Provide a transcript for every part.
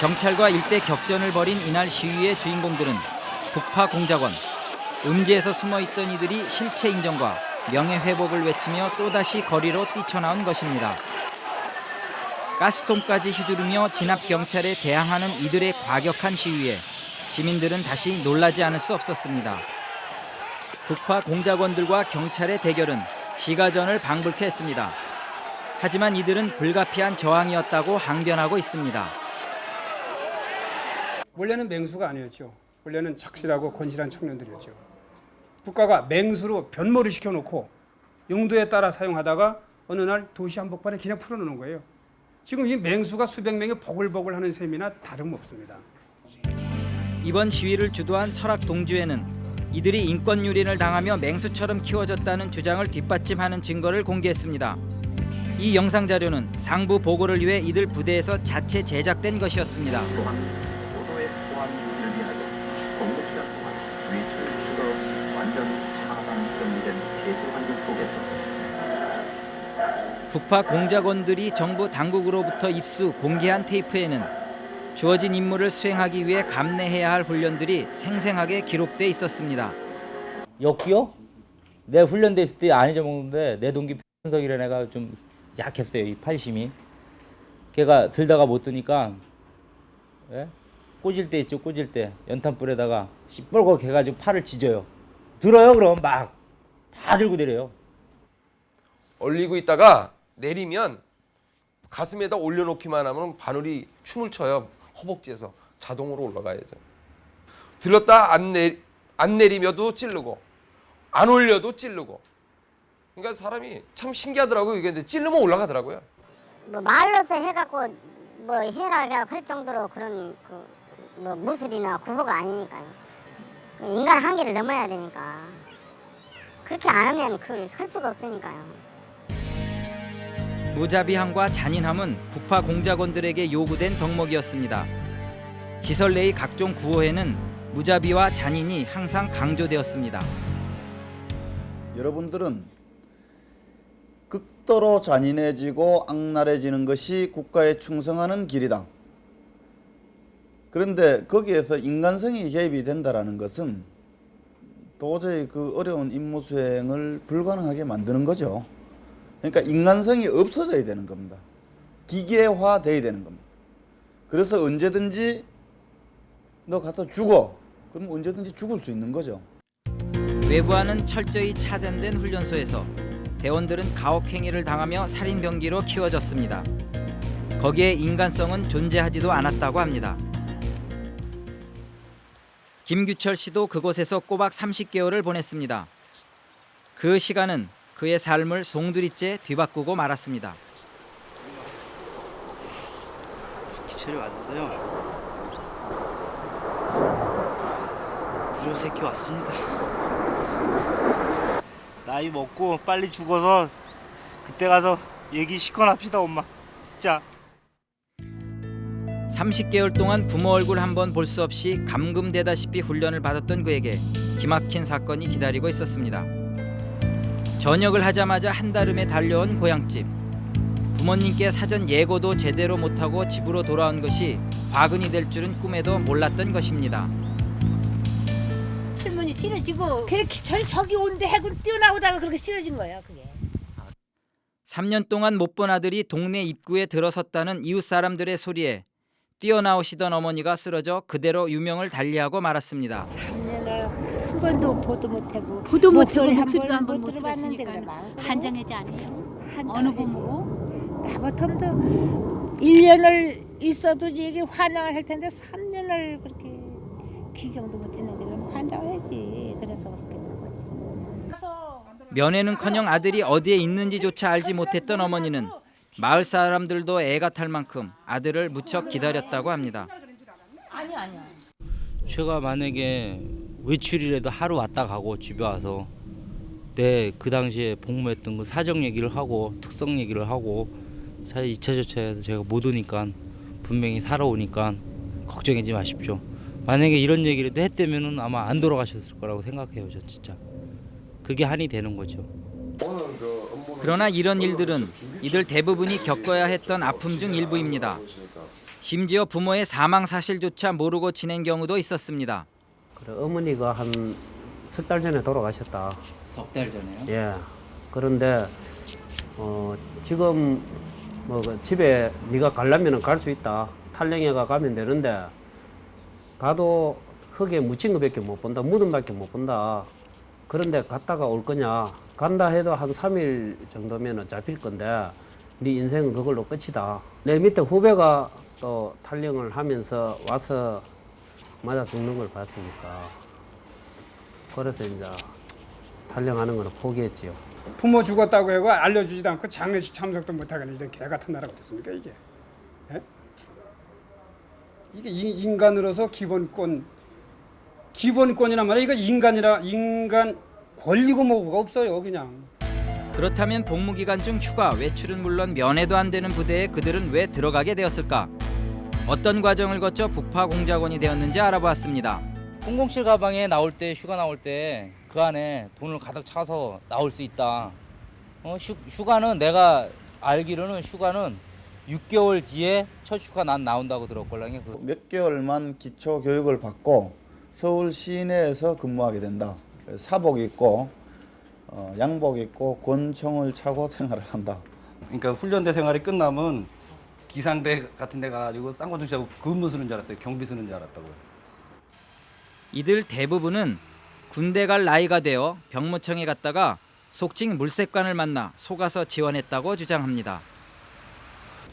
경찰과 일대 격전을 벌인 이날 시위의 주인공들은 북파 공작원, 음지에서 숨어있던 이들이 실체 인정과 명예회복을 외치며 또다시 거리로 뛰쳐나온 것입니다. 가스통까지 휘두르며 진압 경찰에 대항하는 이들의 과격한 시위에 시민들은 다시 놀라지 않을 수 없었습니다. 북파 공작원들과 경찰의 대결은 시가전을 방불케 했습니다. 하지만 이들은 불가피한 저항이었다고 항변하고 있습니다. 원래는 맹수가 아니었죠. 원래는 착실하고 건실한 청년들이었죠. 국가가 맹수로 변모를 시켜놓고 용도에 따라 사용하다가 어느 날 도시 한복판에 그냥 풀어놓는 거예요. 지금 이 맹수가 수백 명이 보글보글하는 셈이나 다름없습니다. 이번 시위를 주도한 설악 동주에는 이들이 인권 유린을 당하며 맹수처럼 키워졌다는 주장을 뒷받침하는 증거를 공개했습니다. 이 영상 자료는 상부 보고를 위해 이들 부대에서 자체 제작된 것이었습니다. 오도의 보안을 위하여 공급시간 동안 위출, 추가, 완전 차단 금지된 폐쇄 환경 속에서 북파 공작원들이 정부 당국으로부터 입수 공개한 테이프에는 주어진 임무를 수행하기 위해 감내해야 할 훈련들이 생생하게 기록돼 있었습니다. 엮기요? 내 훈련돼 있을 때 안 잊어먹는데 내 동기 편석이라는 애가 좀 약했어요. 이 팔심이. 걔가 들다가 못 드니까 예? 꽂을 때 있죠. 꽂을 때 연탄불에다가 시뻘겋게 해가지고 팔을 찢어요. 들어요 그럼 막 다 들고 내려요. 올리고 있다가 내리면 가슴에다 올려놓기만 하면 바늘이 춤을 춰요. 허벅지에서 자동으로 올라가야죠. 들렀다 안 내리며도 찌르고 안 올려도 찌르고. 그러니까 사람이 참 신기하더라고요. 이게 찌르면 올라가더라고요. 뭐 말로서 해갖고 뭐 해라 할 정도로 그런 뭐 무술이나 구호가 아니니까요. 인간 한계를 넘어야 되니까 그렇게 안 하면 그걸 할 수가 없으니까요. 무자비함과 잔인함은 북파 공작원들에게 요구된 덕목이었습니다. 시설 내의 각종 구호에는 무자비와 잔인이 항상 강조되었습니다. 여러분들은 극도로 잔인해지고 악랄해지는 것이 국가에 충성하는 길이다. 그런데 거기에서 인간성이 개입이 된다는 것은 도저히 그 어려운 임무 수행을 불가능하게 만드는 거죠. 그러니까 인간성이 없어져야 되는 겁니다. 기계화돼야 되는 겁니다. 그래서 언제든지 너 갖다 죽어. 그럼 언제든지 죽을 수 있는 거죠. 외부와는 철저히 차단된 훈련소에서 대원들은 가혹행위를 당하며 살인병기로 키워졌습니다. 거기에 인간성은 존재하지도 않았다고 합니다. 김규철 씨도 그곳에서 꼬박 30개월을 보냈습니다. 그 시간은 그의 삶을 송두리째 뒤바꾸고 말았습니다. 기철이 왔는데요. 무료 새끼 왔습니다. 나이 먹고 빨리 죽어서 그때 가서 얘기 시원합시다 엄마. 진짜. 30개월 동안 부모 얼굴 한번 볼 수 없이 감금되다시피 훈련을 받았던 그에게 기막힌 사건이 기다리고 있었습니다. 전역을 하자마자 한달음에 달려온 고향집. 부모님께 사전 예고도 제대로 못하고 집으로 돌아온 것이 화근이 될 줄은 꿈에도 몰랐던 것입니다. 할머니 싫어지고 그게 기철이 저기 온데 해군 뛰어나오다가 그렇게 싫어진 거예요. 그게. 3년 동안 못 본 아들이 동네 입구에 들어섰다는 이웃 사람들의 소리에 뛰어나오시던 어머니가 쓰러져 그대로 유명을 달리하고 말았습니다. 3년을 한 번도 보도 못하고 보도 못하고 목소리 목소리도 한 한 번 번 못 못 들어봤는데 들었으니까 그래 한장애지 아니에요? 어느 한장애지. 부모고? 나 같으면 1년을 있어도 이게 환장을 할 텐데 3년을 그렇게 귀경도 못했는데 그럼 환장을 하지. 그래서 그렇게 된 거지. 면회는커녕 아들이 어디에 있는지조차 알지 못했던 어머니는 마을 사람들도 애가 탈 만큼 아들을 무척 기다렸다고 합니다. 아니야. 제가 만약에 외출이라도 하루 왔다 가고 집에 와서 내 그 당시에 복무했던 그 사정 얘기를 하고 특성 얘기를 하고 사실 2차 조차에서 제가 못 오니까 분명히 살아오니까 걱정하지 마십시오. 만약에 이런 얘기라도 했다면은 아마 안 돌아가셨을 거라고 생각해요. 저 진짜 그게 한이 되는 거죠. 그러나 이런 일들은 이들 대부분이 겪어야 했던 아픔 중 일부입니다. 심지어 부모의 사망 사실조차 모르고 지낸 경우도 있었습니다. 그래, 어머니가 한 석 달 전에 돌아가셨다. 석 달 전에요? 예. 그런데 지금 그 집에 네가 가려면은 갈 수 있다. 탈령해가 가면 되는데 가도 흙에 묻힌 것밖에 못 본다. 무덤밖에 못 본다. 그런데 갔다가 올 거냐? 간다 해도 한 3일 정도면은 잡힐 건데 네 인생은 그걸로 끝이다. 내 밑에 후배가 또 탈령을 하면서 와서 맞아 죽는 걸 봤으니까 그래서 이제 탈령하는 거는 포기했지요. 부모 죽었다고 해고 알려주지도 않고 장례식 참석도 못하게 이런 개 같은 나라가 됐습니까 이게? 예? 이게 인간으로서 기본권이란 말이야. 이거 인간 권리고 뭐가 없어요 그냥. 그렇다면 복무기간 중 휴가, 외출은 물론 면회도 안 되는 부대에 그들은 왜 들어가게 되었을까? 어떤 과정을 거쳐 북파공작원이 되었는지 알아보았습니다. 007 가방에 나올 때 휴가 나올 때 그 안에 돈을 가득 차서 나올 수 있다. 휴가는 내가 알기로는 휴가는 6개월 뒤에 첫 휴가 난 나온다고 들었걸랑요. 몇 개월만 기초 교육을 받고 서울 시내에서 근무하게 된다. 사복 입고 양복 입고 권총을 차고 생활을 한다. 그러니까 훈련대 생활이 끝나면 기상대 같은 데 가가지고 쌍권총치하고 근무 쓰는 줄 알았어요. 경비 쓰는 줄 알았다고요. 이들 대부분은 군대 갈 나이가 되어 병무청에 갔다가 속칭 물색관을 만나 속아서 지원했다고 주장합니다.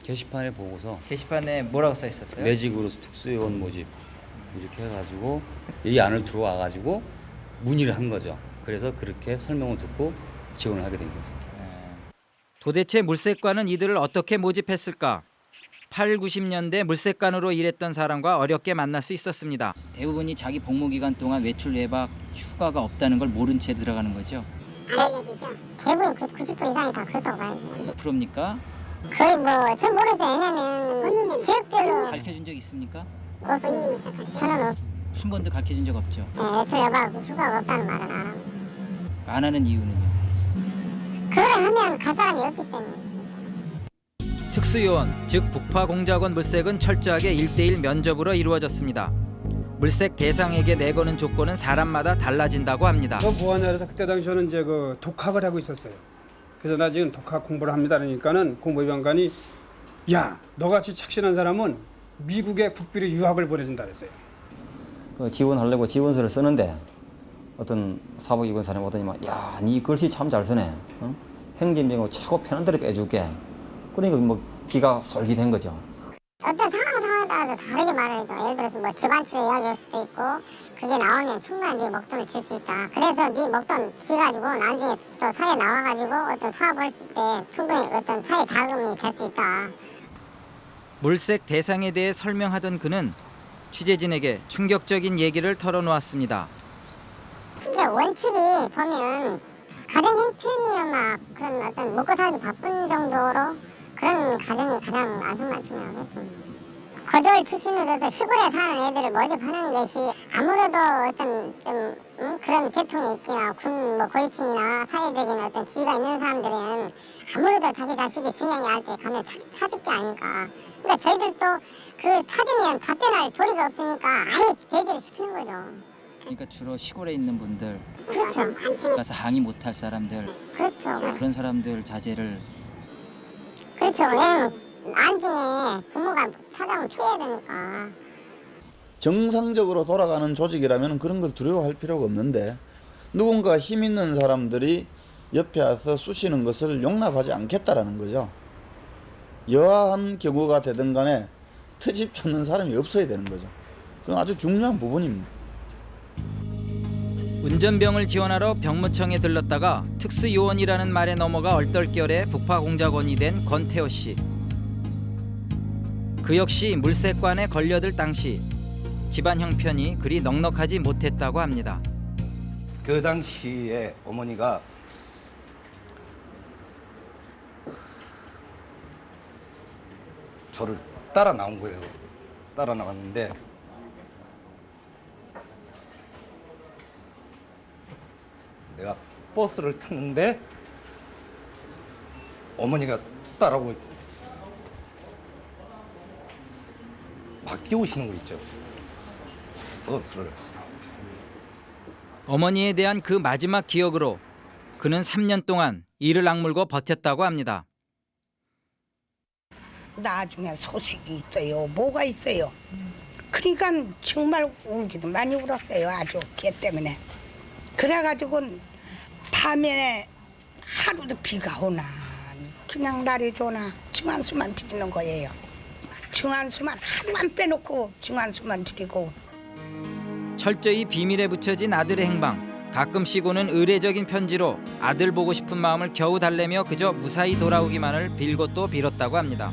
게시판에 보고서 게시판에 뭐라고 써 있었어요? 매직으로 특수요원 모집 이렇게 해가지고 이 안을 들어와가지고 문의를 한 거죠. 그래서 그렇게 설명을 듣고 지원을 하게 된 거죠. 도대체 물색관은 이들을 어떻게 모집했을까? 8, 90년대 물색관으로 일했던 사람과 어렵게 만날 수 있었습니다. 대부분이 자기 복무기간 동안 외출 외박 휴가가 없다는 걸 모른 채 들어가는 거죠? 알려주죠. 대부분 90% 이상이 다 그렇다고 봐요. 90%입니까? 거의 뭐 전 모르겠어요. 왜냐면 지역별로 가르쳐준 적 있습니까? 없어요. 저는 한 번도 가르쳐준 적 없죠? 외출 여박 휴가가 없다는 말은 안 하고. 안 하는 이유는요? 그걸 하면 갈 사람이 없기 때문에. 특수요원, 즉 북파공작원 물색은 철저하게 1:1 면접으로 이루어졌습니다. 물색 대상에게 내거는 조건은 사람마다 달라진다고 합니다. 뭐 하냐 그래서 그때 당시 저는 이제 그 독학을 하고 있었어요. 그래서 나 지금 독학 공부를 합니다. 그러니까는 공보위원관이 야, 너같이 착실한 사람은 미국에 국비로 유학을 보내준다 그랬어요. 그 지원하려고 지원서를 쓰는데 어떤 사복 입은 사람이 오더니만 야, 네 글씨 참 잘 쓰네. 어? 행진병으로 최고 편한 대로 빼줄게. 그러니까 뭐 기가 솔깃한 거죠. 어떤 상황에 따라서 다르게 말을 해줘. 예를 들어서 뭐 집안치레 이야기할 수도 있고 그게 나오면 충분히 네 목돈을 줄 수 있다. 그래서 네 목돈 지가지고 나중에 또 사회 나와가지고 어떤 사업을 했을 때 충분히 어떤 사회 자금이 될 수 있다. 물색 대상에 대해 설명하던 그는 취재진에게 충격적인 얘기를 털어놓았습니다. 이게 원칙이 보면 가정 형편이 막 그런 어떤 먹고 살기 바쁜 정도로 그런 가정이 가장 안성맞춤이라고 좀 거절 출신으로 해서 시골에 사는 애들을 모집하는 것이 아무래도 어떤 좀 그런 계통이 있거나 군 뭐 고위층이나 사회적인 어떤 지위가 있는 사람들은 아무래도 자기 자식이 중요하게 할 때 가면 찾을 게 아닐까. 그러니까 저희들도 그 찾으면 답변할 도리가 없으니까 아예 배제를 시키는 거죠. 그러니까 주로 시골에 있는 분들, 그렇죠. 가서 항의 못할 사람들, 그렇죠. 그런 사람들 자제를. 그렇죠. 왜냐면 나중에 부모가 찾아오면 피해야 되니까. 정상적으로 돌아가는 조직이라면 그런 걸 두려워할 필요가 없는데 누군가 힘 있는 사람들이 옆에 와서 쑤시는 것을 용납하지 않겠다라는 거죠. 여하한 경우가 되든 간에 트집 찾는 사람이 없어야 되는 거죠. 그건 아주 중요한 부분입니다. 운전병을 지원하러 병무청에 들렀다가 특수요원이라는 말에 넘어가 얼떨결에 북파공작원이 된 권태호 씨. 그 역시 물색관에 걸려들 당시 집안 형편이 그리 넉넉하지 못했다고 합니다. 그 당시에 어머니가 저를 따라 나온 거예요. 따라 나왔는데 내가 버스를 탔는데 어머니가 따라오고 막 띄우시는 거 있죠. 버스를. 어머니에 대한 그 마지막 기억으로 그는 3년 동안 이를 악물고 버텼다고 합니다. 나중에 소식이 있어요. 뭐가 있어요. 그러니까 정말 울기도 많이 울었어요. 아주 걔 때문에. 그래가지고 밤에 하루도 비가 오나 그냥 날이 좋나 증안수만 드리는 거예요. 증안수만 하루만 빼놓고 증안수만 드리고. 철저히 비밀에 붙여진 아들의 행방. 가끔씩 오는 의례적인 편지로 아들 보고 싶은 마음을 겨우 달래며 그저 무사히 돌아오기만을 빌고 또 빌었다고 합니다.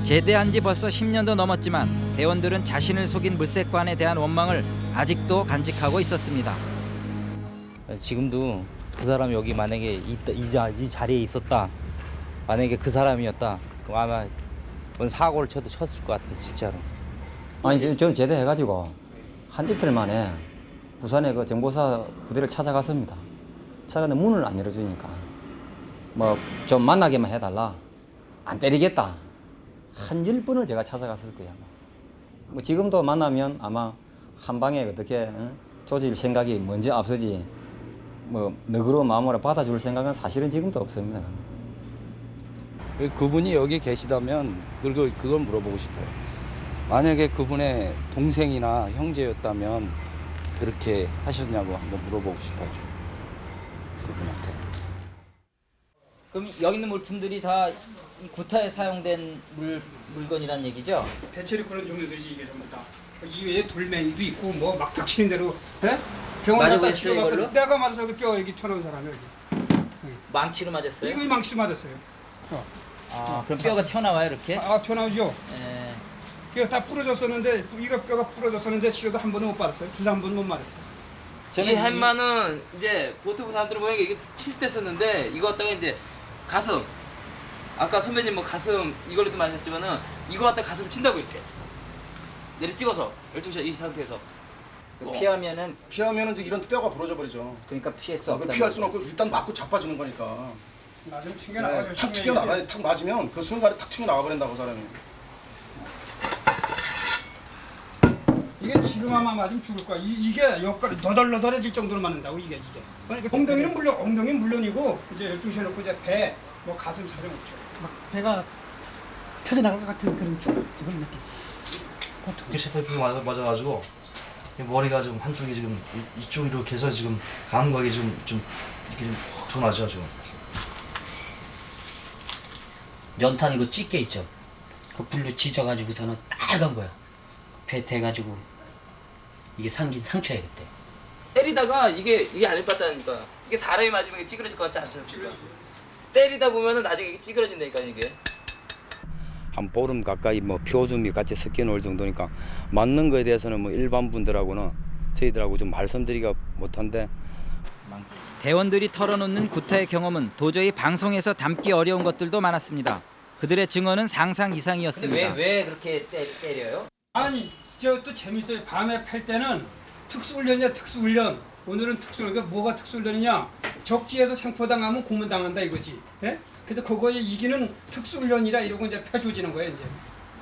제대한 지 벌써 10년도 넘었지만 대원들은 자신을 속인 물색관에 대한 원망을 아직도 간직하고 있었습니다. 지금도 그 사람이 여기 만약에 이 자리에 있었다. 만약에 그 사람이었다. 그럼 아마 뭔 사고를 쳤을 것 같아요. 진짜로. 아니 저는 제대해가지고 한 이틀 만에 부산의 그 정보사 부대를 찾아갔습니다. 찾아갔는데 문을 안 열어주니까 뭐 좀 만나게만 해달라. 안 때리겠다. 한 10번을 제가 찾아갔을 거예요. 뭐 지금도 만나면 아마 한 방에 어떻게 조질 생각이 먼저 앞서지 뭐 너그러운 마음으로 받아줄 생각은 사실은 지금도 없습니다. 그분이 여기 계시다면 그걸 물어보고 싶어요. 만약에 그분의 동생이나 형제였다면 그렇게 하셨냐고 한번 물어보고 싶어요. 그분한테. 그럼 여기 있는 물품들이 다 이 구타에 사용된 물건이란 얘기죠? 대체로 그런 종류들이지 이게 전부 다. 이외에 돌멩이도 있고 뭐 막 닥치는 대로 병원 맞아 갔다 보였어요, 치료받고 이걸로? 내가 맞아서 여기 뼈 여기 쳐놓은 사람이 여기. 망치로 맞았어요? 이거 망치로 맞았어요. 아, 그럼 뼈가 튀어나와요 이렇게? 아 튀어나오죠. 예. 그게 다 부러졌었는데 이거 뼈가 부러졌었는데 치료도 한 번도 못 받았어요. 주사 한 번 못 맞았어요. 이 햄마는 이제 보통 사람들은 보니까 이게 칠 때 썼는데 이거 갖다가 이제 가슴 아까 선배님 뭐 가슴 이걸로도 말하셨지만은 이거 갖다가 가슴 친다고 이렇게 내리 찍어서 12시 이 상태에서 피하면은 이제 이런 뼈가 부러져 버리죠. 그러니까 피할 수 없다. 피할 수는 없고 일단 맞고 자빠지는 거니까. 맞으면 튕겨나가죠. 탁 튕겨나가. 탁 맞으면 그 순간에 탁 튕겨나가 버린다고 사람이. 이게 지금만 맞으면 죽을 거야. 이게 역할이 너덜너덜해질 정도로 맞는다고 이게. 그러니까 엉덩이는 물론이고 이제 12시에 놓고 이제 배, 뭐 가슴 사정 없죠. 막 배가 터져나갈 것 같은 그런 지금 느끼지. 이게 셰프이 맞아가지고 머리가 지금 한쪽이 지금 이쪽으로 이렇게 해서 지금 감각이 좀 이렇게 좀 둔하죠 지금. 연탄 이거 찌개 있죠. 그 불로 지져가지고서는 빨간 거야. 배 대가지고 이게 상긴 상처야 그때. 때리다가 이게 안 빠졌다니까 이게 사람이 맞으면 이게 찌그러질 것 같지 않습니까? 때리다 보면은 나중에 이게 찌그러진다니까 이게. 한 보름 가까이 뭐 표줌이 같이 섞여 놓을 정도니까 맞는 거에 대해서는 뭐 일반 분들하고는 저희들하고 좀 말씀드리기가 못한데 대원들이 털어놓는 구타의 경험은 도저히 방송에서 담기 어려운 것들도 많았습니다. 그들의 증언은 상상 이상이었습니다. 왜 그렇게 때려요? 아니 저 또 재밌어요. 밤에 팰 때는 특수훈련이야 특수훈련. 오늘은 특수훈련. 그러니까 뭐가 특수훈련이냐? 적지에서 생포당하면 고문당한다 이거지. 예? 그래서 그거에 이기는 특수훈련이라 이러고 이제 펴줘지는 거예요 이제.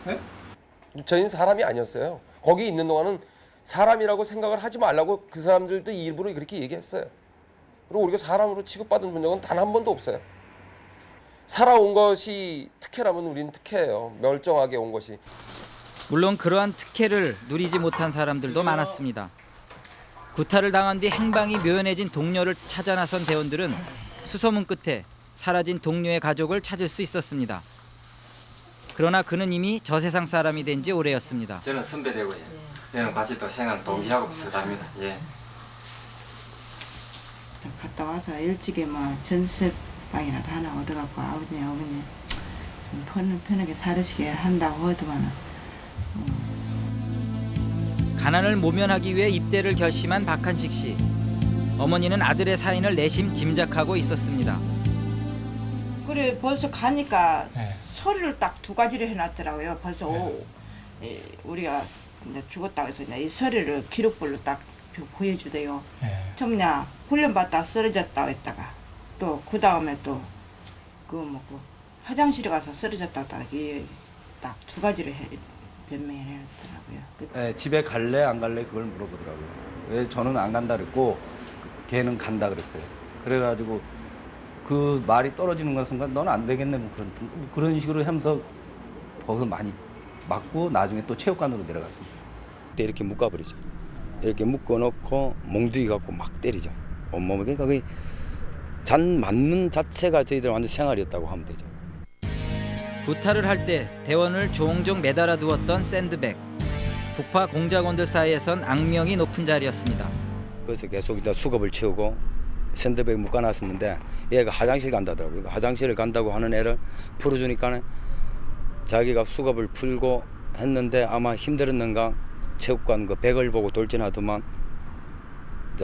예? 저희는 사람이 아니었어요. 거기 있는 동안은 사람이라고 생각을 하지 말라고 그 사람들도 일부러 그렇게 얘기했어요. 그리고 우리가 사람으로 취급받은 적은 단 한 번도 없어요. 살아온 것이 특혜라면 우리는 특혜예요. 멀쩡하게 온 것이. 물론 그러한 특혜를 누리지 못한 사람들도 많았습니다. 구타를 당한 뒤 행방이 묘연해진 동료를 찾아 나선 대원들은 수소문 끝에 사라진 동료의 가족을 찾을 수 있었습니다. 그러나 그는 이미 저 세상 사람이 된 지 오래였습니다. 저는 선배되고요. 얘는 같이 또 생활 동기하고 비슷합니다. 예. 갔다 와서 일찍이 뭐 전세방이라도 하나 얻어갖고 아버님 좀 편하게 살으시게 한다고 하더만은 가난을 모면하기 위해 입대를 결심한 박한식 씨. 어머니는 아들의 사인을 내심 짐작하고 있었습니다. 그래 벌써 가니까 서류를 딱 두 가지를 해놨더라고요. 벌써 우리가 이제 죽었다고 해서 이제 이 서류를 기록별로 딱 보여주대요. 처음냐 훈련받다 쓰러졌다고 했다가 또 그 다음에 또 그 화장실에 가서 쓰러졌다고 딱 두 가지를 변명을 해놨더라고요. 네, 집에 갈래 안 갈래 그걸 물어보더라고요. 왜 저는 안 간다 그랬고 걔는 간다 그랬어요. 그래가지고 그 말이 떨어지는 것 순간 너는 안 되겠네 뭐 그런 식으로 하면서 거기서 많이 맞고 나중에 또 체육관으로 내려갔습니다. 이렇게 묶어버리죠. 이렇게 묶어놓고 몽둥이 갖고 막 때리죠. 온몸을. 그러니까 그 잔 맞는 자체가 저희들 완전 생활이었다고 하면 되죠. 구타를 할 때 대원을 종종 매달아 두었던 샌드백. 북파 공작원들 사이에선 악명이 높은 자리였습니다. 그래서 계속 일단 수갑을 채우고 샌드백 묶어놨었는데 얘가 화장실 간다더라고요. 화장실을 간다고 하는 애를 풀어주니까 자기가 수갑을 풀고 했는데 아마 힘들었는가 체육관 그 백을 보고 돌진하더만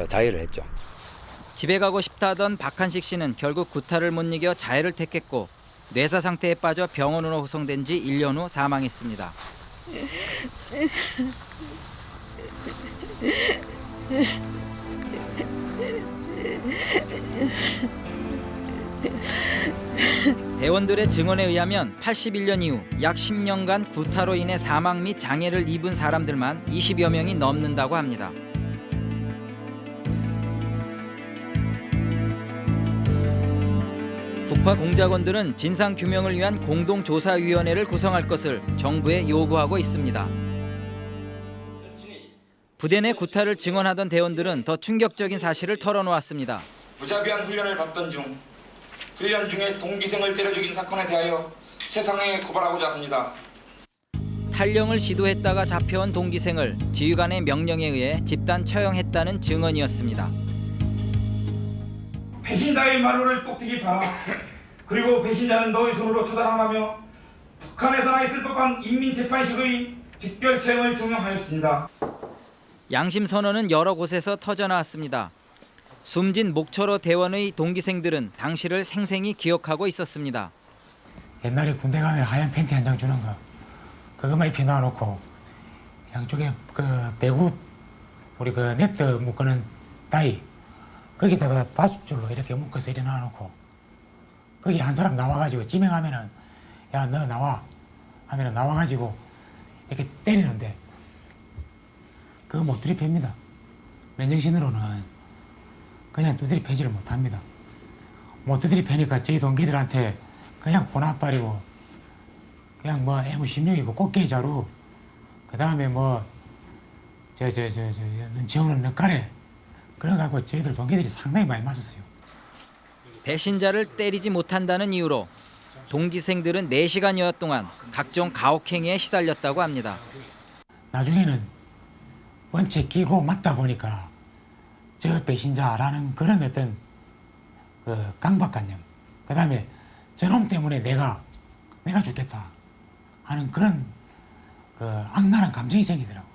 자해를 했죠. 집에 가고 싶다던 박한식 씨는 결국 구타를 못 이겨 자해를 택했고 뇌사 상태에 빠져 병원으로 후송된 지 1년 후 사망했습니다. 대원들의 증언에 의하면 81년 이후 약 10년간 구타로 인해 사망 및 장애를 입은 사람들만 20여 명이 넘는다고 합니다. 북파 공작원들은 진상규명을 위한 공동조사위원회를 구성할 것을 정부에 요구하고 있습니다. 부대 내 구타를 증언하던 대원들은 더 충격적인 사실을 털어놓았습니다. 무자비한 훈련을 받던 중 훈련 중에 동기생을 때려 죽인 사건에 대하여 세상에 고발하고자 합니다. 탈영을 시도했다가 잡혀온 동기생을 지휘관의 명령에 의해 집단 처형했다는 증언이었습니다. 배신자의 말로를 똑똑히 봐라. 그리고 배신자는 너의 손으로 처단하며 북한에서나 있을 법한 인민재판식의 직결처형을 종용하였습니다. 양심 선언은 여러 곳에서 터져나왔습니다. 숨진 목철호 대원의 동기생들은 당시를 생생히 기억하고 있었습니다. 옛날에 군대 가면 하얀 팬티 한 장 주는 거 그것만 입혀 놔놓고 양쪽에 그 배구 우리 그 네트 묶는 다이 거기다가 바줄로 이렇게 묶어서 이래 놔놓고 거기 한 사람 나와가지고 지명하면은 야 너 나와 하면은 나와가지고 이렇게 때리는데 그거 못 들이팹니다. 맨정신으로는 그냥 두드리 패지를 못합니다. 못 두드리 패니까 저희 동기들한테 그냥 보나빠리고 그냥 뭐 M16이고 꽃게이 자루 그 다음에 뭐 눈치 오는 늑가래 그래갖고 저희들 동기들이 상당히 많이 맞았어요. 배신자를 때리지 못한다는 이유로 동기생들은 4시간여 동안 각종 가혹행위에 시달렸다고 합니다. 나중에는 원체 끼고 맞다 보니까 저 배신자라는 그런 어떤 그 강박관념 그 다음에 저놈 때문에 내가 죽겠다 하는 그런 그 악랄한 감정이 생기더라고.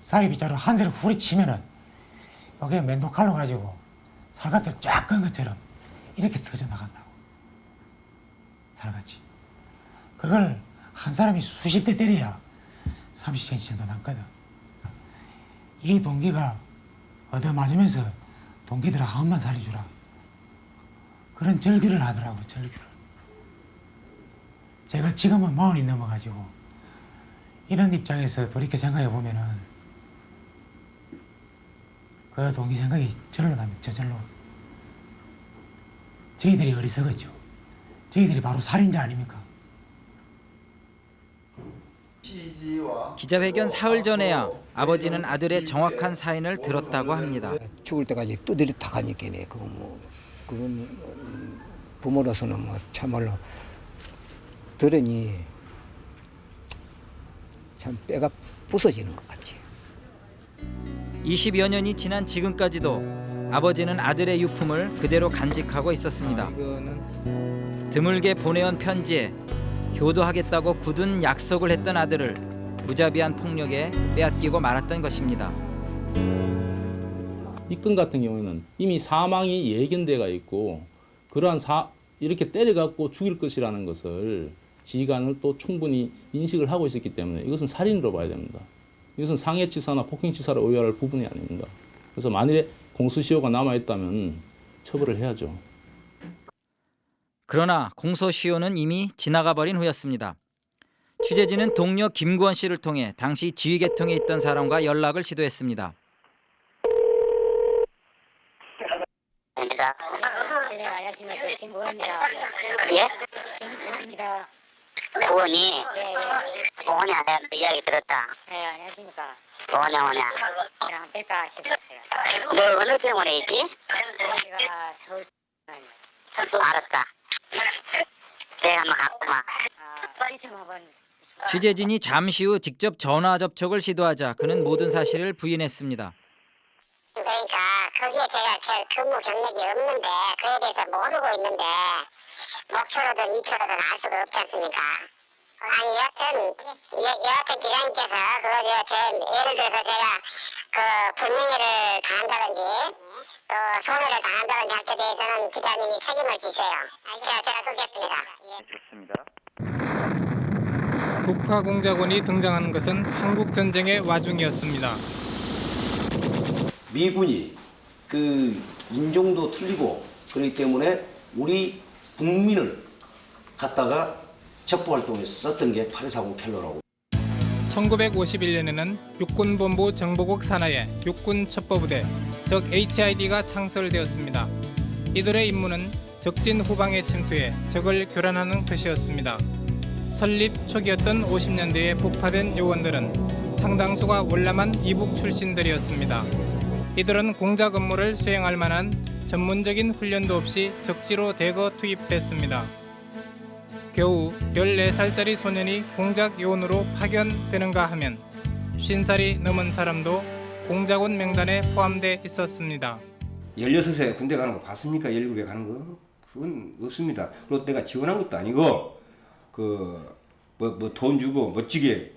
사이빗자루 한 대를 후리치면은 여기에 맨도칼로 가지고 살갗을 쫙 끈 것처럼 이렇게 터져 나간다고. 살같이. 그걸 한 사람이 수십 대 때려야 30cm 정도 남거든. 이 동기가 얻어맞으면서 동기들아 한 번만 살려주라. 그런 절규를 하더라고요. 절규를. 제가 지금은 40이 넘어가지고 이런 입장에서 돌이켜 생각해 보면은 그 동기 생각이 절로 납니다. 저절로. 저희들이 어리석었죠. 저희들이 바로 살인자 아닙니까? 기자회견 사흘 전에야 아버지는 아들의 정확한 사인을 들었다고 합니다. 죽을 때까지 두드리 다 가니까네. 그건 부모로서는 뭐 참말로 들으니 참 뼈가 부서지는 것 같지. 20여 년이 지난 지금까지도 아버지는 아들의 유품을 그대로 간직하고 있었습니다. 드물게 보내온 편지에 효도하겠다고 굳은 약속을 했던 아들을 무자비한 폭력에 빼앗기고 말았던 것입니다. 이 건 같은 경우에는 이미 사망이 예견돼가 있고 그러한 이렇게 때려갖고 죽일 것이라는 것을 지휘관을 또 충분히 인식을 하고 있었기 때문에 이것은 살인으로 봐야 됩니다. 이것은 상해치사나 폭행치사를 의뢰할 부분이 아닙니다. 그래서 만일에 공소시효가 남아있다면 처벌을 해야죠. 그러나 공소시효는 이미 지나가 버린 후였습니다. 취재진은 동료 김구원 씨를 통해 당시 지휘계통에 있던 사람과 연락을 시도했습니다. 네, 안녕하십니까. 김구원입니다. 예? 김구원입니다. 구원이? 예. 구원이야. 내가 이야기 들었다. 네, 안녕하십니까. 구원이야. 그냥 뺄까 싶었어요. 너 어느 병원에 있지? 여기가 서울. 알았다. 내가 한번 갔구만. 취재진이 잠시 후 직접 전화 접촉을 시도하자 그는 모든 사실을 부인했습니다. 그러니까 거기에 제가 근무 경력이 없는데 그에 대해서 모르고 있는데 목초로든 이초로든 알 수가 없지 않습니까? 아니 여하튼 기자님께서 예를 들어서 제가 불명예를 당한다든지 또 손해를 당한다든지 할 때 대해서는 기자님이 책임을 지세요. 제가 끄겠습니다. 예. 북파공작원이 등장한 것은 한국전쟁의 와중이었습니다. 미군이 그 인종도 틀리고 그렇기 때문에 우리 국민을 갖다가 첩보활동에 썼던 게 8.4공 텔러라고. 1951년에는 육군본부 정보국 산하에 육군첩보부대, 즉 HID가 창설되었습니다. 이들의 임무는 적진 후방에 침투해 적을 교란하는 것이었습니다. 설립 초기였던 50년대에 북파된 요원들은 상당수가 월남한 이북 출신들이었습니다. 이들은 공작 업무를 수행할 만한 전문적인 훈련도 없이 적지로 대거 투입됐습니다. 겨우 14살짜리 소년이 공작 요원으로 파견되는가 하면 50살이 넘은 사람도 공작원 명단에 포함돼 있었습니다. 16세 군대 가는 거 봤습니까? 17에 가는 거? 그건 없습니다. 그리고 내가 지원한 것도 아니고 돈 주고 멋지게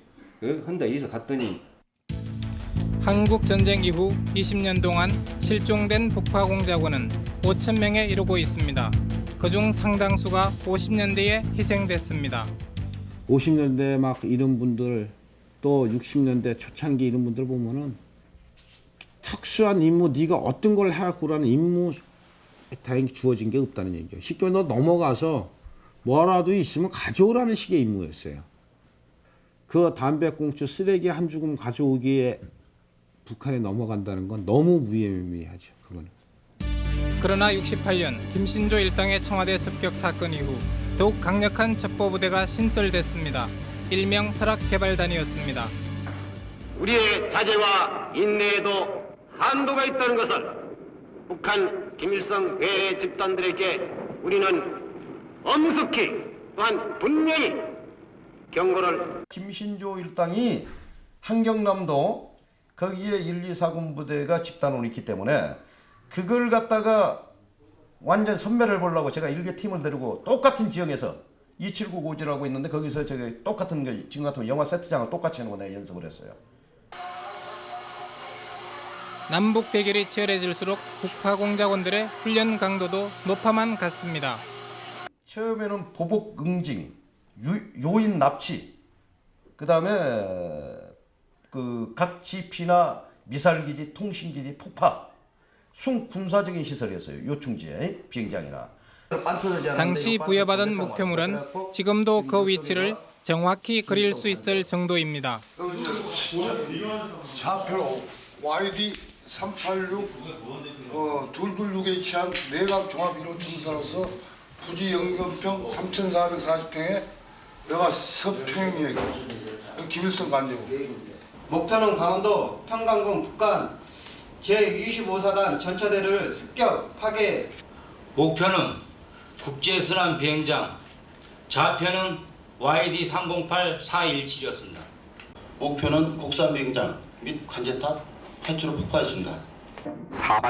한다 해서 갔더니 한국전쟁 이후 20년 동안 실종된 북파공작원은 5,000명에 이르고 있습니다. 그중 상당수가 50년대에 희생됐습니다. 50년대 막 이런 분들 또 60년대 초창기 이런 분들 보면은 특수한 임무 네가 어떤 걸 해갖고라는 임무 다행히 주어진 게 없다는 얘기예요. 쉽게 너 넘어가서 뭐라도 있으면 가져오라는 식의 임무였어요. 그 담배꽁초 쓰레기 한 주금 가져오기에 북한에 넘어간다는 건 너무 무의미하죠. 그거는. 그러나 68년 김신조 일당의 청와대 습격 사건 이후 더욱 강력한 첩보부대가 신설됐습니다. 일명 설악개발단이었습니다. 우리의 자제와 인내에도 한도가 있다는 것을 북한 김일성 괴뢰 집단들에게 우리는 엄숙히 또한 분명히 경고를. 김신조 일당이 한경남도 거기에 1,2,4군 부대가 집단원이 있기 때문에 그걸 갖다가 완전 선멸을 보려고 제가 일개 팀을 데리고 똑같은 지역에서 279 고지를 하고 있는데 거기서 제가 똑같은 거 지금 같은 영화 세트장을 똑같이 해놓고 내가 연습을 했어요. 남북 대결이 치열해질수록 북파공작원들의 훈련 강도도 높아만 갔습니다. 처음에는 보복 응징, 요인 납치, 그 다음에 각 지피나 미사일기지, 통신기지 폭파, 군사적인 시설이었어요. 요충지에 비행장이나. 당시 부여받은 목표물은 지금도 그 위치를 정확히 그릴 수 있을 정도입니다. 좌표 YD 386 226에 위치한 내각 종합 1호 증서로서 부지 연금평 3,440평에 여가 서평이에요. 김일성 관제고. 목표는 강원도 평강공 북간 제25사단 전차대를 습격 파괴. 목표는 국제순환 비행장, 좌표는 YD 308-417이었습니다. 목표는 국산 비행장 및 관제탑 해추로 폭파했습니다.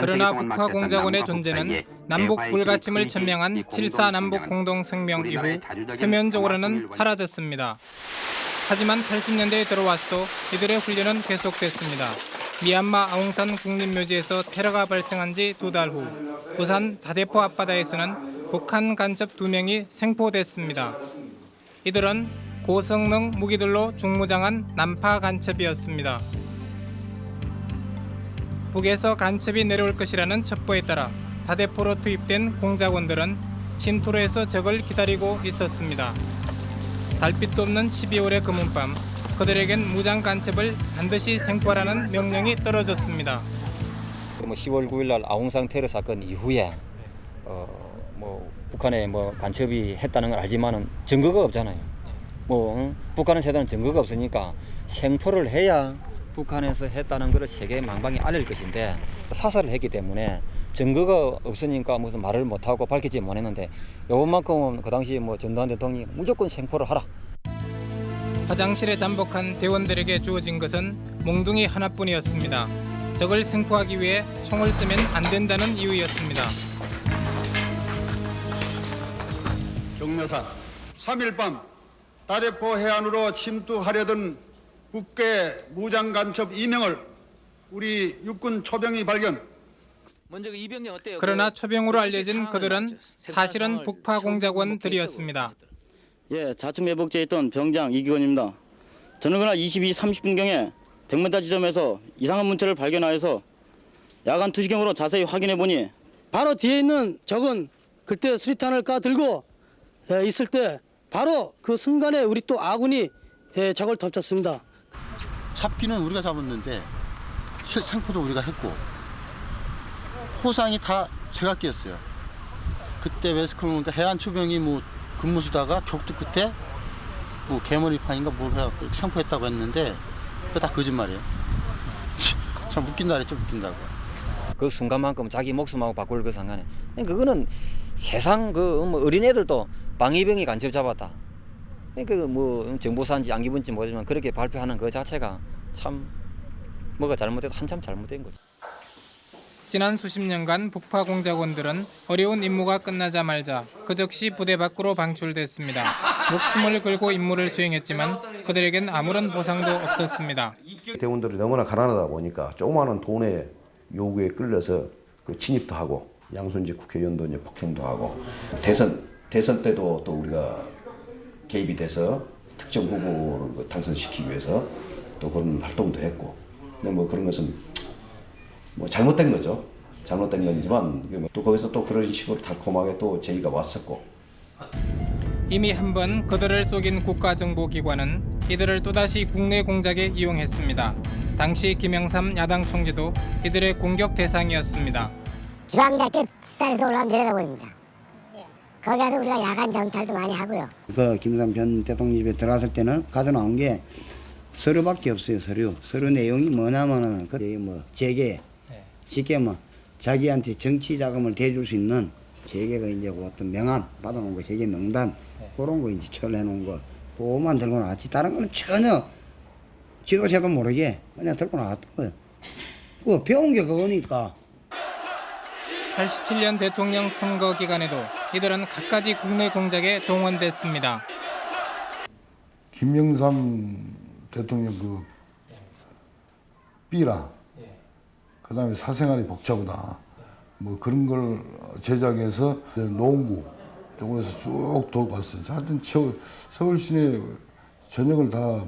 그러나 북파공작원의 존재는 남북 불가침을 천명한 7.4 남북 공동성명 이후 표면적으로는 사라졌습니다. 하지만 80년대에 들어와서도 이들의 훈련은 계속됐습니다. 미얀마 아웅산 국립묘지에서 테러가 발생한 지 2달 후 부산 다대포 앞바다에서는 북한 간첩 2명이 생포됐습니다. 이들은 고성능 무기들로 중무장한 남파 간첩이었습니다. 북에서 간첩이 내려올 것이라는 첩보에 따라 다대포로 투입된 공작원들은 침투로 해서 적을 기다리고 있었습니다. 달빛도 없는 12월의 검은 밤, 그들에겐 무장 간첩을 반드시 생포하라는 명령이 떨어졌습니다. 10월 9일 날 아웅산 테러 사건 이후에 북한에 간첩이 했다는 걸 알지만은 증거가 없잖아요. 북한에서 했다는 증거가 없으니까 생포를 해야 북한에서 했다는 것을 세계 망방에 알릴 것인데 사살을 했기 때문에 증거가 없으니까 무슨 말을 못하고 밝히지 못했는데 이번만큼은 그 당시 전두환 대통령이 무조건 생포를 하라. 화장실에 잠복한 대원들에게 주어진 것은 몽둥이 하나뿐이었습니다. 적을 생포하기 위해 총을 쏘면 안 된다는 이유였습니다. 경매산 3일 밤 다대포 해안으로 침투하려던 북괴 무장간첩 2명을 우리 육군 초병이 발견. 그러나 초병으로 알려진 그들은 사실은 북파공작원들이었습니다. 예, 좌측 매복지에 있던 병장 이기건입니다. 저는 그날 22시 30분경에 100m 지점에서 이상한 문체를 발견하여서 야간 투시경으로 자세히 확인해 보니 바로 뒤에 있는 적은 그때 수리탄을 까들고 있을 때 바로 그 순간에 우리 또 아군이 적을 덮쳤습니다. 잡기는 우리가 잡았는데 생포도 우리가 했고 포상이 다 제가 깼어요. 그때 웨스컴온데 해안 초병이 근무 수다가 격투 끝에 개머리판인가 뭘 해갖고 생포했다고 했는데 그거 다 거짓말이에요. 참 웃긴다 그랬죠, 웃긴다고. 그 순간만큼 자기 목숨하고 바꿀 그 상관에 그거는 세상 어린애들도 방위병이 간첩 잡았다. 정보사인지 안기부인지 모르지만 그렇게 발표하는 그 자체가 참 뭐가 잘못돼도 한참 잘못된 거죠. 지난 수십 년간 북파공작원들은 어려운 임무가 끝나자 말자 그 즉시 부대 밖으로 방출됐습니다. 목숨을 걸고 임무를 수행했지만 그들에겐 아무런 보상도 없었습니다. 대원들이 너무나 가난하다 보니까 조그마한 돈의 요구에 끌려서 침입도 하고 양순직 국회의원도 폭행도 하고 대선 때도 또 우리가 개입이 돼서 특정 후보를 당선시키기 위해서 또 그런 활동도 했고 근데 그런 것은 잘못된 거죠. 잘못된 건지만 또 거기서 또 그런 식으로 달콤하게 또 제의가 왔었고 이미 한번 그들을 속인 국가정보기관은 이들을 또다시 국내 공작에 이용했습니다. 당시 김영삼 야당 총재도 이들의 공격 대상이었습니다. 중앙대학교 쌀에서 올라온 내려다보입니다. 거기 가서 우리가 야간 정찰도 많이 하고요. 김영삼 전 대통령 집에 들어갔을 때는 가져나온 게 서류밖에 없어요. 서류 내용이 뭐냐면은 재계 쉽게 자기한테 정치 자금을 대줄 수 있는 재계가 이제 어떤 명함 받아놓은 거, 재계 명단 그런 거 이제 처리해놓은 거 그거만 들고 나왔지. 다른 거는 전혀 지도자도 모르게 그냥 들고 나왔던 거예요. 그거 배운 게 그거니까. 87년 대통령 선거 기간에도 이들은 갖가지 국내 공작에 동원됐습니다. 김영삼 대통령 삐라 그다음에 사생활이 복잡하다 그런 걸 제작해서 노원구 쪽에서 쭉 돌고 왔어요. 하여튼 서울 시내 전역을 다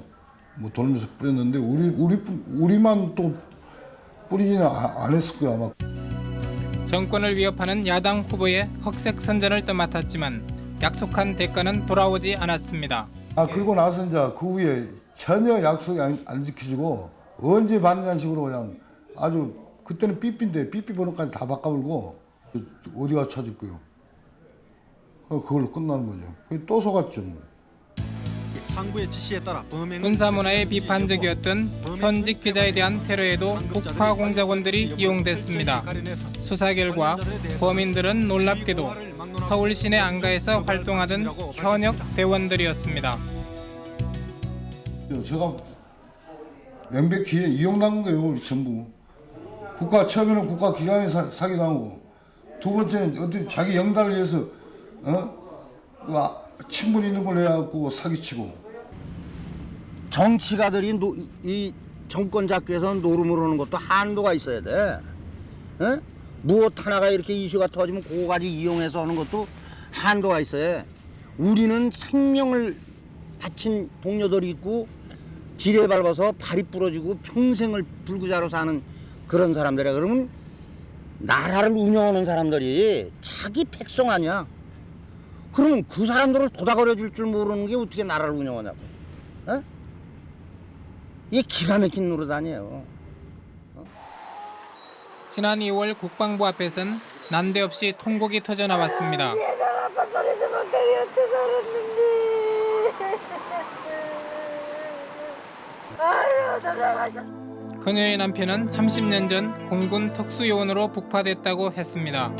돌면서 뿌렸는데 우리만 또 뿌리지는 안 했을 거야 아마. 정권을 위협하는 야당 후보의 흑색 선전을 떠맡았지만 약속한 대가는 돌아오지 않았습니다. 그러고 나서 이제 그 후에 전혀 약속이 안 지켜지고 언제 받냐는 식으로 그냥 아주 그때는 삐삐인데 삐삐 번호까지 다 바꿔버리고 어디 가서 찾을 거요. 그걸로 끝나는 거죠. 또 속았죠. 상부의 지시에 따라 군사문화에 비판적이었던 현직 기자에 대한 테러에도 북파공작원들이 이용됐습니다. 수사 결과 범인들은 놀랍게도 서울 시내 안가에서 활동하던 현역 대원들이었습니다. 제가 명백히 이용당한 거예요. 우리 전부. 처음에는 국가기관에 사기당하고 두 번째는 어떻게 자기 영달을 위해서 친분 있는 걸 해갖고 사기치고. 정치가들이 이 정권 잡기 위해서 노름을 하는 것도 한도가 있어야 돼. 무엇 하나가 이렇게 이슈가 터지면 그거까지 이용해서 하는 것도 한도가 있어야 해. 우리는 생명을 바친 동료들이 있고 지뢰 밟아서 발이 부러지고 평생을 불구자로 사는 그런 사람들이야. 그러면 나라를 운영하는 사람들이 자기 백성 아니야. 그러면 그 사람들을 도닥거려 줄 줄 모르는 게 어떻게 나라를 운영하냐고. 어? 이게 기가 막힌 노릇 아니에요. 지난 2월 국방부 앞에선 난데없이 통곡이 터져 나왔습니다. 그녀의 남편은 30년 전 공군 특수요원으로 북파됐다고 했습니다.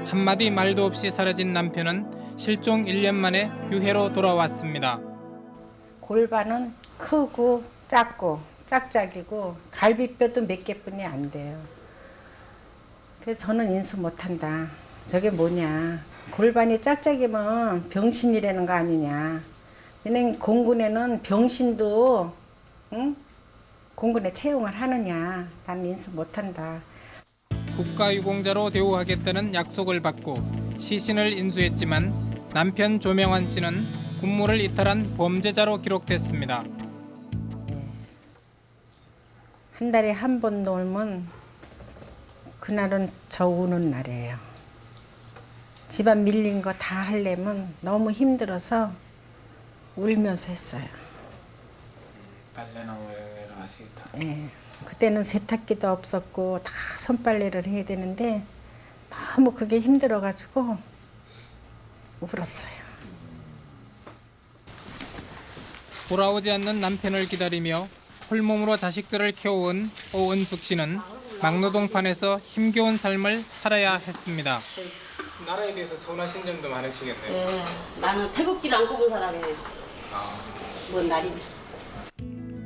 한마디 말도 없이 사라진 남편은 실종 1년 만에 유해로 돌아왔습니다. 골반은 크고 작고 짝짝이고 갈비뼈도 몇 개뿐이 안 돼요. 그래서 저는 인수 못한다. 저게 뭐냐. 골반이 짝짝이면 병신이라는 거 아니냐. 너는 공군에는 병신도 응? 공군에 채용을 하느냐. 난 인수 못한다. 국가유공자로 대우하겠다는 약속을 받고 시신을 인수했지만 남편 조명환 씨는 군무를 이탈한 범죄자로 기록됐습니다. 한 달에 한 번 놀면 그날은 저 우는 날이에요. 집안 밀린 거 다 하려면 너무 힘들어서 울면서 했어요. 빨래나 여러 하시겠다. 예. 그때는 세탁기도 없었고 다 손빨래를 해야 되는데 너무 그게 힘들어가지고 울었어요. 돌아오지 않는 남편을 기다리며 홀몸으로 자식들을 키워온 오은숙 씨는 막노동판에서 힘겨운 삶을 살아야 했습니다. 나라에 대해서 서운하신 점도 많으시겠네요. 네, 나는 태극기를 안 꼽은 사람이에요. 뭔 날이면.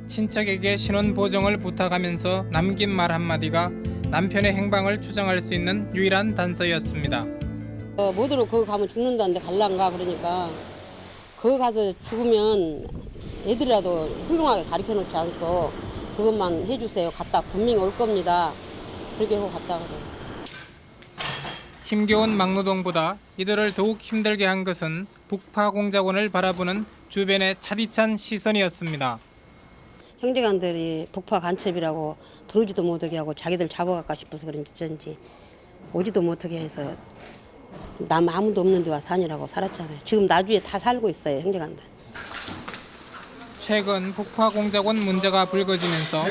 친척에게 신원 보정을 부탁하면서 남긴 말 한마디가 남편의 행방을 추정할 수 있는 유일한 단서였습니다. 뭐더러 거기 가면 죽는다는데 갈란가 그러니까 거기 가서 죽으면 애들이라도 훌륭하게 가르쳐 놓지 않소. 그것만 해주세요. 갔다 분명히 올 겁니다. 그렇게 하고 갔다 그래요. 힘겨운 막노동보다 이들을 더욱 힘들게 한 것은 북파 공작원을 바라보는 주변의 차디찬 시선이었습니다. 형제간들이 북파 간첩이라고 들어오지도 못하게 하고 자기들 잡아갈까 싶어서 그런지 오지도 못하게 해서 남 아무도 없는 데 와서 사니라고 살았잖아요. 지금 나주에 다 살고 있어요. 형제간들. 최근 북파 공작원 문제가 불거지면서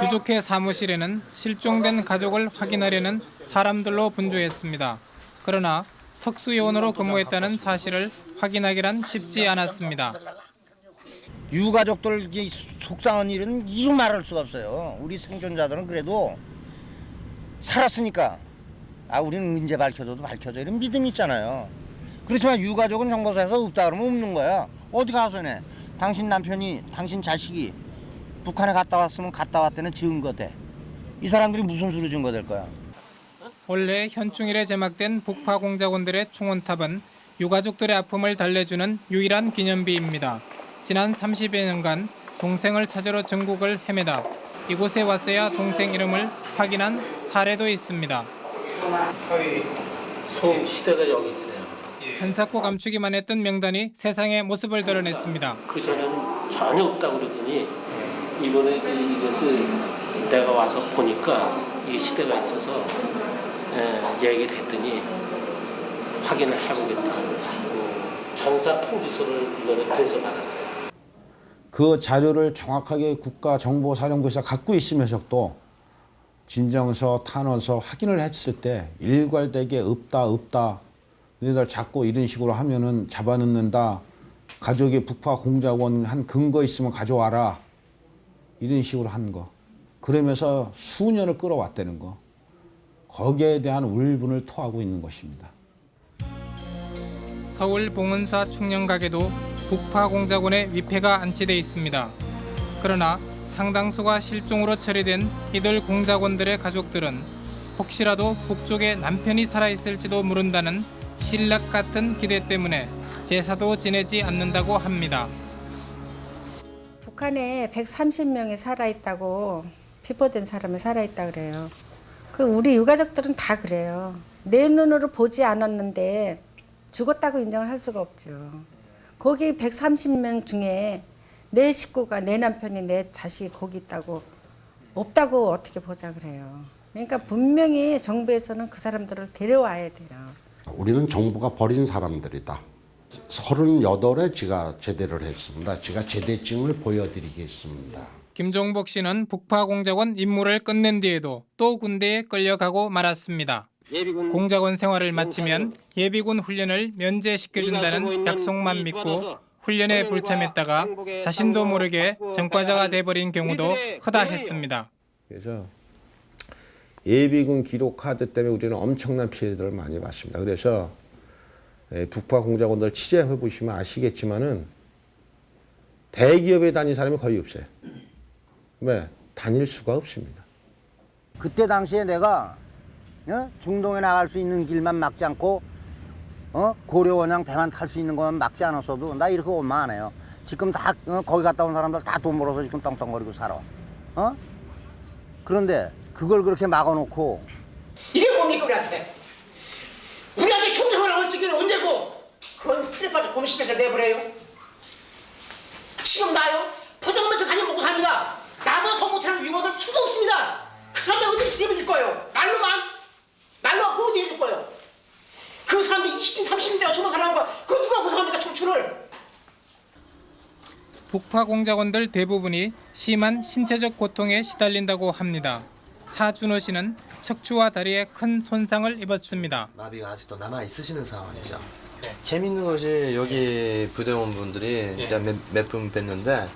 유족회 사무실에는 실종된 가족을 확인하려는 사람들로 분주했습니다. 그러나 특수요원으로 근무했다는 사실을 확인하기란 쉽지 않았습니다. 유가족들 속상한 일은 이루 말할 수가 없어요. 우리 생존자들은 그래도 살았으니까 우리는 언제 밝혀줘도 밝혀져 이런 믿음이 있잖아요. 그렇지만 유가족은 정보사에서 없다 그러면 없는 거야. 어디 가서 내 당신 남편이 당신 자식이 북한에 갔다 왔으면 갔다 왔다는 증거대. 이 사람들이 무슨 수로 증거될 거야. 원래 현충일에 제막된 북파 공작원들의 충원탑은 유가족들의 아픔을 달래주는 유일한 기념비입니다. 지난 30여 년간 동생을 찾으러 전국을 헤매다 이곳에 왔어야 동생 이름을 확인한 사례도 있습니다. 송 시대가 여기 있어요. 한사코 감추기만 했던 명단이 세상의 모습을 드러냈습니다. 그 전에는 전혀 없다고 그러더니 이번에 이것을 내가 와서 보니까 이 시대가 있어서 얘기를 했더니 확인을 해보겠다고 전사 통지서를 이번에 그래서 받았어요. 그 자료를 정확하게 국가정보사령부에서 갖고 있으면서도 진정서, 탄원서 확인을 했을 때 일괄되게 없다. 너희들 자꾸 이런 식으로 하면은 잡아넣는다. 가족이 북파 공작원 한 근거 있으면 가져와라. 이런 식으로 한 거. 그러면서 수년을 끌어왔다는 거. 거기에 대한 울분을 토하고 있는 것입니다. 서울 봉은사 충녕각에도 북파 공작원의 위패가 안치돼 있습니다. 그러나 상당수가 실종으로 처리된 이들 공작원들의 가족들은 혹시라도 북쪽에 남편이 살아있을지도 모른다는 신락 같은 기대 때문에 제사도 지내지 않는다고 합니다. 북한에 130명이 살아있다고 피보된 사람이 살아있다 그래요. 그 우리 유가족들은 다 그래요. 내 눈으로 보지 않았는데 죽었다고 인정할 수가 없죠. 거기 130명 중에 내 식구가 내 남편이 내 자식이 거기 있다고 없다고 어떻게 보자 그래요. 그러니까 분명히 정부에서는 그 사람들을 데려와야 돼요. 우리는 정부가 버린 사람들이다. 38에 제가 제대를 했습니다. 제가 제대증을 보여드리겠습니다. 김종복 씨는 북파공작원 임무를 끝낸 뒤에도 또 군대에 끌려가고 말았습니다. 공작원 생활을 마치면 예비군 훈련을 면제시켜준다는 약속만 믿고 훈련에 불참했다가 자신도 모르게 전과자가 돼버린 경우도 허다했습니다. 그래서 예비군 기록 카드 때문에 우리는 엄청난 피해들을 많이 봤습니다. 그래서 북파 공작원들 취재해 보시면 아시겠지만은 대기업에 다닌 사람이 거의 없어요. 왜? 다닐 수가 없습니다. 그때 당시에 내가 중동에 나갈 수 있는 길만 막지 않고 고려원양 배만 탈 수 있는 것만 막지 않았어도 나 이렇게 원망 안 해요. 지금 다 거기 갔다 온 사람들 다 돈 벌어서 지금 떵떵거리고 살아. 그런데 그걸 그렇게 막아놓고 이게 뭡니까 우리한테? 우리한테 총성을 할 적이 언제고? 그건 쓰레빠져 고민시켜서 내버려요. 지금 나요? 포장하면서 가지 먹고 삽니다. 나보다 더 못하는 유머들 수도 없습니다. 그 사람들 어떻게 책임질 거예요? 말로 어디 해줄 거예요? 그 사람들 20대 30대가 숨어 살아는 거 그거 누가 보상합니까 청춘을? 북파공작원들 대부분이 심한 신체적 고통에 시달린다고 합니다. 차준호 씨는 척추와 다리에 큰 손상을 입었습니다. 마비가 아직도 남아 있으시는 상황이죠. 네. 재밌는 것이 여기 부대원분들이 일단 몇 분 뵀는데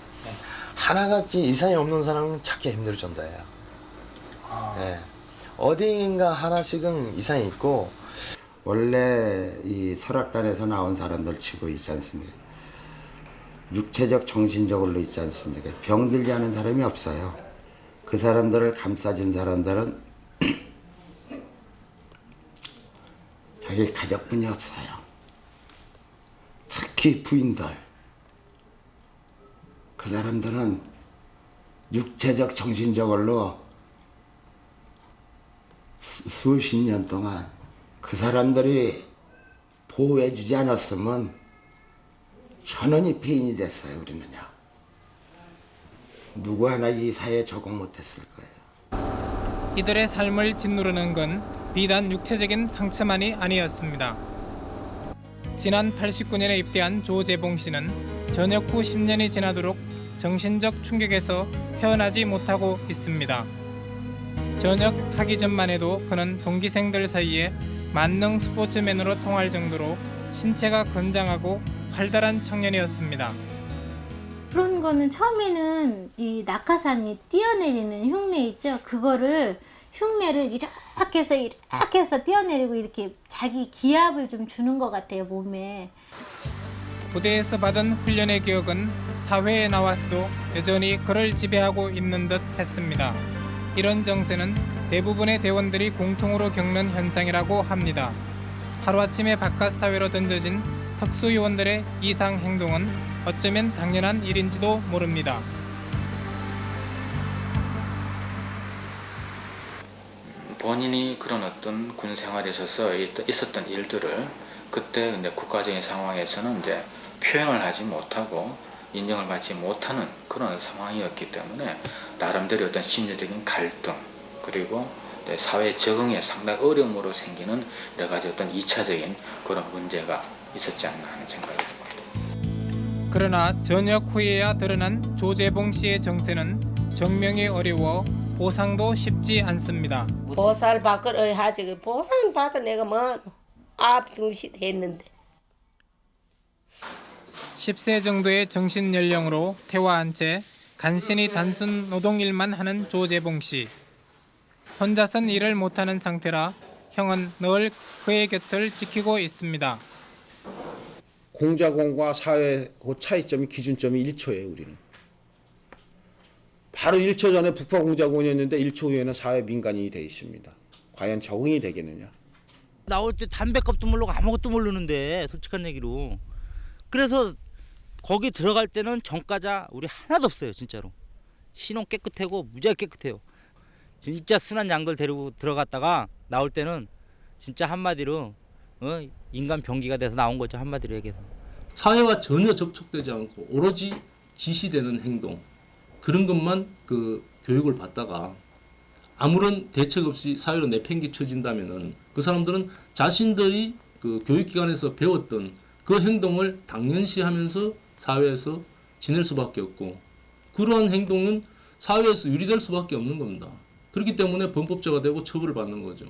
하나같이 이상이 없는 사람은 찾기 힘들 정도예요. 네. 어딘가 하나씩은 이상이 있고 원래 이 설악단에서 나온 사람들 치고 있지 않습니까? 육체적 정신적으로 있지 않습니까? 병들지 않은 사람이 없어요. 그 사람들을 감싸준 사람들은 자기 가족분이 없어요. 특히 부인들. 그 사람들은 육체적 정신적으로 수십 년 동안 그 사람들이 보호해주지 않았으면 현원이 폐인이 됐어요. 우리는요. 누구 하나 이 사회에 적응 못했을 거예요. 이들의 삶을 짓누르는 건 비단 육체적인 상처만이 아니었습니다. 지난 89년에 입대한 조재봉 씨는 전역 후 10년이 지나도록 정신적 충격에서 헤어나지 못하고 있습니다. 전역하기 전만 해도 그는 동기생들 사이에 만능 스포츠맨으로 통할 정도로 신체가 건장하고 활달한 청년이었습니다. 그런 거는 처음에는 이 낙하산이 뛰어내리는 흉내 있죠. 그거를 흉내를 이렇게 해서 뛰어내리고 이렇게 자기 기압을 좀 주는 것 같아요, 몸에. 부대에서 받은 훈련의 기억은 사회에 나와서도 여전히 그를 지배하고 있는 듯 했습니다. 이런 정세는 대부분의 대원들이 공통으로 겪는 현상이라고 합니다. 하루아침에 바깥 사회로 던져진 특수요원들의 이상 행동은 어쩌면 당연한 일인지도 모릅니다. 본인이 그런 어떤 군 생활에 있어서 있었던 일들을 그때 근데 국가적인 상황에서는 이제 표현을 하지 못하고 인정을 받지 못하는 그런 상황이었기 때문에 나름대로 어떤 심리적인 갈등 그리고 사회 적응에 상당히 어려움으로 생기는 여러 가지 어떤 2차적인 그런 문제가 있었지 않나 하는 생각이 듭니다. 그러나 전역 후에야 드러난 조재봉 씨의 정세는 정명이 어려워 보상도 쉽지 않습니다. 보살 받을 하지 보상 받을 내가 뭐 앞등시 됐는데 10세 정도의 정신 연령으로 퇴화한 채 간신히 단순 노동일만 하는 조재봉 씨. 혼자선 일을 못하는 상태라 형은 늘 그의 곁을 지키고 있습니다. 공작원과 사회 그 차이점이 기준점이 1초예요. 우리는. 바로 1초 전에 북파 공작원이었는데 1초 후에는 사회 민간인이 돼 있습니다. 과연 적응이 되겠느냐. 나올 때 담배값도 모르고 아무것도 모르는데 솔직한 얘기로. 그래서 거기 들어갈 때는 전과자 우리 하나도 없어요. 진짜로. 신원 깨끗하고 무지하게 깨끗해요. 진짜 순한 양들 데리고 들어갔다가 나올 때는 진짜 한마디로 인간 병기가 돼서 나온 거죠. 한마디로 얘기해서. 사회와 전혀 접촉되지 않고 오로지 지시되는 행동 그런 것만 그 교육을 받다가 아무런 대책 없이 사회로 내팽개쳐진다면은 그 사람들은 자신들이 그 교육기관에서 배웠던 그 행동을 당연시하면서 사회에서 지낼 수밖에 없고 그러한 행동은 사회에서 유리될 수밖에 없는 겁니다. 그렇기 때문에 범법자가 되고 처벌을 받는 거죠.